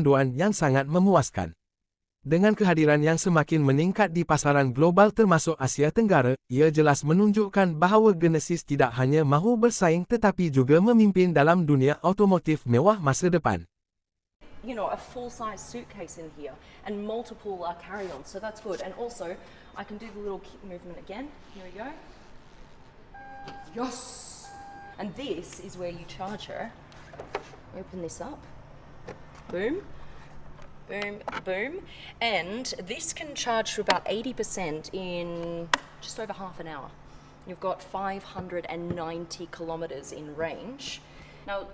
pemanduan yang sangat memuaskan. Dengan kehadiran yang semakin meningkat di pasaran global termasuk Asia Tenggara, ia jelas menunjukkan bahawa Genesis tidak hanya mahu bersaing tetapi juga memimpin dalam dunia otomotif mewah masa depan. You know, a full-size suitcase in here and multiple carry-ons, so that's good. And also, I can do the little kick movement again. Here we go. Yes! And this is where you charge her. Open this up. Boom. Boom, boom. And this can charge to about 80% in just over half an hour. You've got 590 kilometers in range. Now,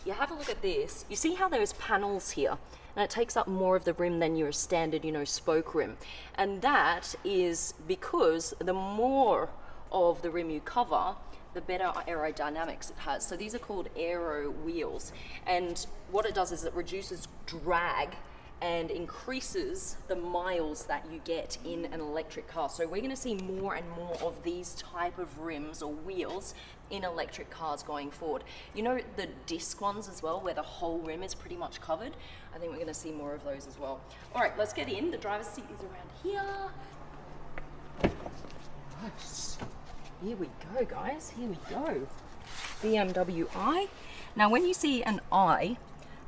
you have a look at this. You see how there's panels here? And it takes up more of the rim than your standard, spoke rim. And that is because the more of the rim you cover, the better aerodynamics it has. So these are called aero wheels. And what it does is it reduces drag and increases the miles that you get in an electric car. So we're going to see more and more of these type of rims or wheels in electric cars going forward. You know the disc ones as well, where the whole rim is pretty much covered? I think we're going to see more of those as well. All right, let's get in. The driver's seat is around here. Nice. Here we go, guys. Here we go. BMW i. Now, when you see an i,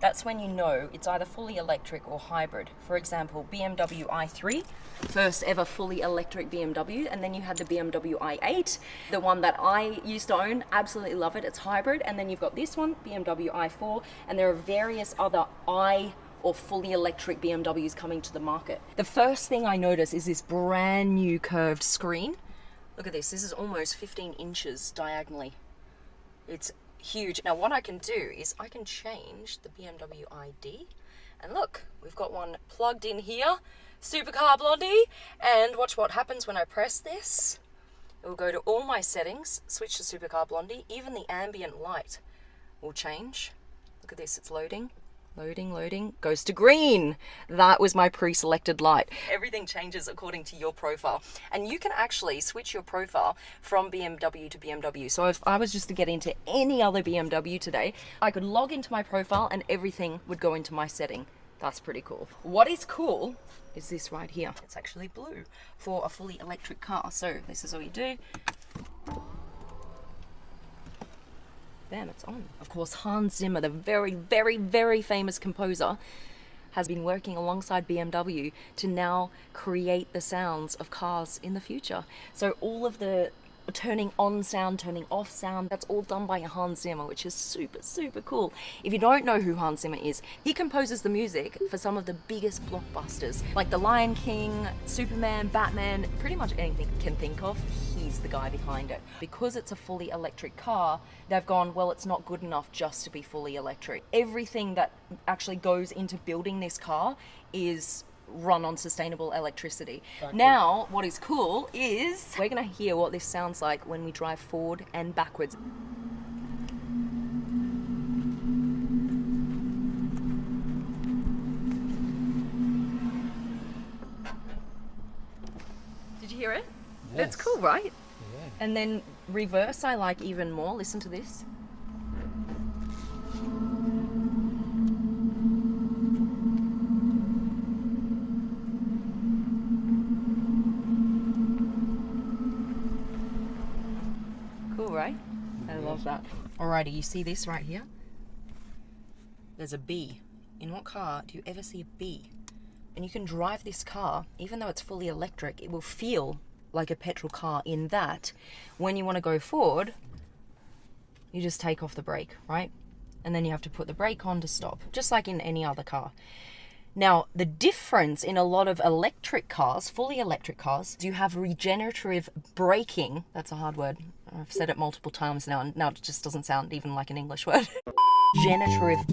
that's when you know it's either fully electric or hybrid. For example, BMW i3, first ever fully electric BMW, and then you had the BMW i8, the one that I used to own, absolutely love it, it's hybrid, and then you've got this one, BMW i4, and there are various other i or fully electric BMWs coming to the market. The first thing I notice is this brand new curved screen. Look at this is almost 15 inches diagonally. It's huge. Now what I can do is I can change the BMW ID, and look, we've got one plugged in here, Supercar Blondie, and watch what happens when I press this. It will go to all my settings, switch to Supercar Blondie, even the ambient light will change. Look at this, it's loading. Loading, goes to green. That was my pre-selected light. Everything changes according to your profile. And you can actually switch your profile from BMW to BMW. So if I was just to get into any other BMW today, I could log into my profile and everything would go into my setting. That's pretty cool. What is cool is this right here. It's actually blue for a fully electric car. So this is all you do. Bam, it's on. Of course, Hans Zimmer, the very, very, very famous composer, has been working alongside BMW to now create the sounds of cars in the future. So all of the turning on sound, turning off sound, that's all done by Hans Zimmer, which is super, super cool. If you don't know who Hans Zimmer is, he composes the music for some of the biggest blockbusters, like The Lion King, Superman, Batman, pretty much anything you can think of, he's the guy behind it. Because it's a fully electric car, they've gone, well, it's not good enough just to be fully electric. Everything that actually goes into building this car is run on sustainable electricity. Exactly. Now, what is cool is we're going to hear what this sounds like when we drive forward and backwards. Did you hear it? Yes. That's cool, right? Yeah. And then reverse I like even more. Listen to this. Right? I love that. Alrighty, you see this right here? There's a B. In what car do you ever see a B? And you can drive this car, even though it's fully electric, it will feel like a petrol car in that when you want to go forward, you just take off the brake, right? And then you have to put the brake on to stop, just like in any other car. Now, the difference in a lot of electric cars, fully electric cars, you have regenerative braking. That's a hard word. I've said it multiple times now, and now it just doesn't sound even like an English word. Regenerative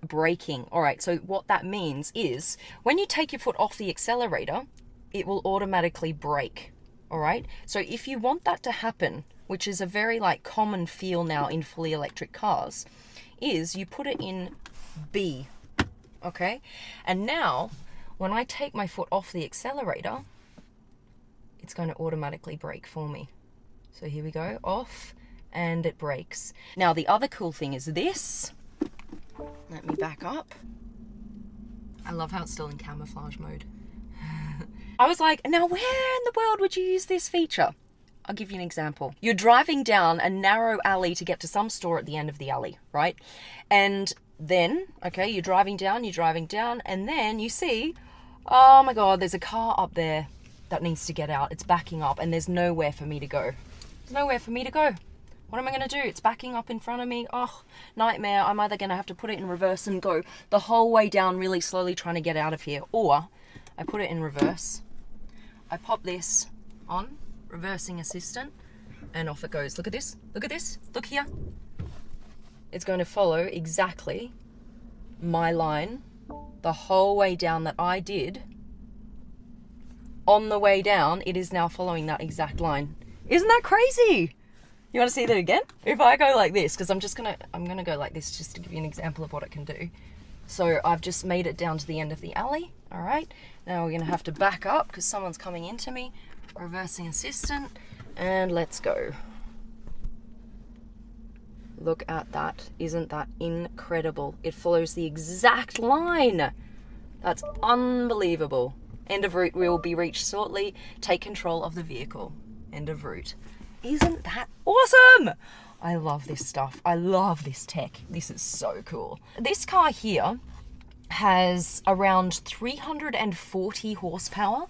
braking. All right, so what that means is when you take your foot off the accelerator, it will automatically brake. All right, so if you want that to happen, which is a very common feel now in fully electric cars, is you put it in B, okay? And now, when I take my foot off the accelerator, it's going to automatically brake for me. So here we go, off, and it brakes. Now the other cool thing is this. Let me back up. I love how it's still in camouflage mode. I was like, now where in the world would you use this feature? I'll give you an example. You're driving down a narrow alley to get to some store at the end of the alley, right? And then, okay, you're driving down, and then you see, oh my God, there's a car up there that needs to get out. It's backing up and there's nowhere for me to go. There's nowhere for me to go. What am I going to do? It's backing up in front of me. Oh, nightmare. I'm either going to have to put it in reverse and go the whole way down really slowly trying to get out of here. Or I put it in reverse. I pop this on, reversing assistant, and off it goes. Look at this. Look at this. Look here. It's going to follow exactly my line the whole way down that I did. On the way down, it is now following that exact line. Isn't that crazy? You want to see that again? If I go like this, because I'm going to go like this just to give you an example of what it can do. So I've just made it down to the end of the alley. All right. Now we're going to have to back up because someone's coming into me. Reversing assistant. And let's go. Look at that. Isn't that incredible? It follows the exact line. That's unbelievable. End of route will be reached shortly. Take control of the vehicle. End of route. Isn't that awesome? I love this stuff. I love this tech. This is so cool. This car here has around 340 horsepower.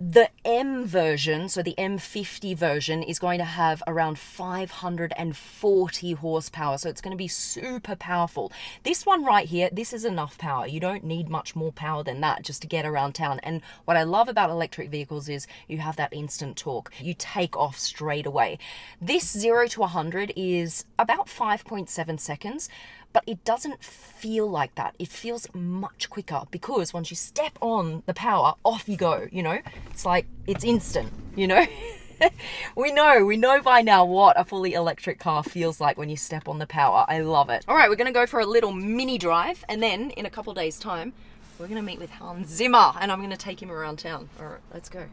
The M version, so the M50 version, is going to have around 540 horsepower. So it's going to be super powerful. This one right here, this is enough power. You don't need much more power than that just to get around town. And what I love about electric vehicles is you have that instant torque. You take off straight away. This 0 to 100 is about 5.7 seconds. But it doesn't feel like that. It feels much quicker because once you step on the power, off you go, you know? It's like, it's instant, you know? We know by now what a fully electric car feels like when you step on the power. I love it. All right, we're gonna go for a little mini drive, and then in a couple days' time, we're gonna meet with Hans Zimmer, and I'm gonna take him around town. All right, let's go.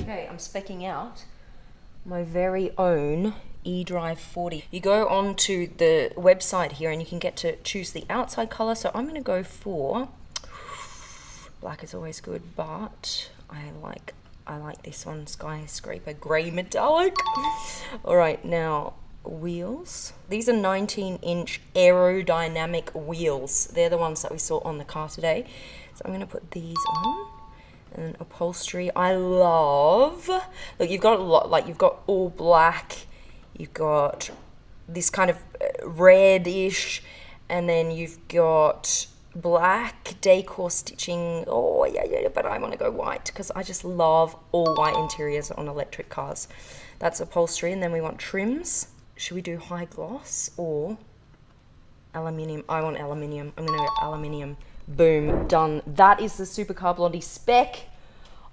Okay, I'm specking out my very own eDrive 40. You go onto the website here and you can get to choose the outside color. So I'm going to go for black is always good, but I like this one, skyscraper gray metallic. All right, now wheels. These are 19-inch aerodynamic wheels. They're the ones that we saw on the car today. So I'm going to put these on. And upholstery, I love. Look, you've got a lot, like you've got all black, you've got this kind of reddish, and then you've got black decor stitching. Oh yeah, but I want to go white because I just love all white interiors on electric cars. That's upholstery, and then we want trims. Should we do high gloss or aluminium? I want aluminium. I'm gonna go aluminium. Boom, done. That is the Supercar Blondie spec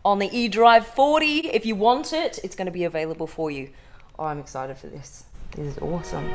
on the eDrive 40. If you want it, it's going to be available for you. Oh, I'm excited for this. This is awesome.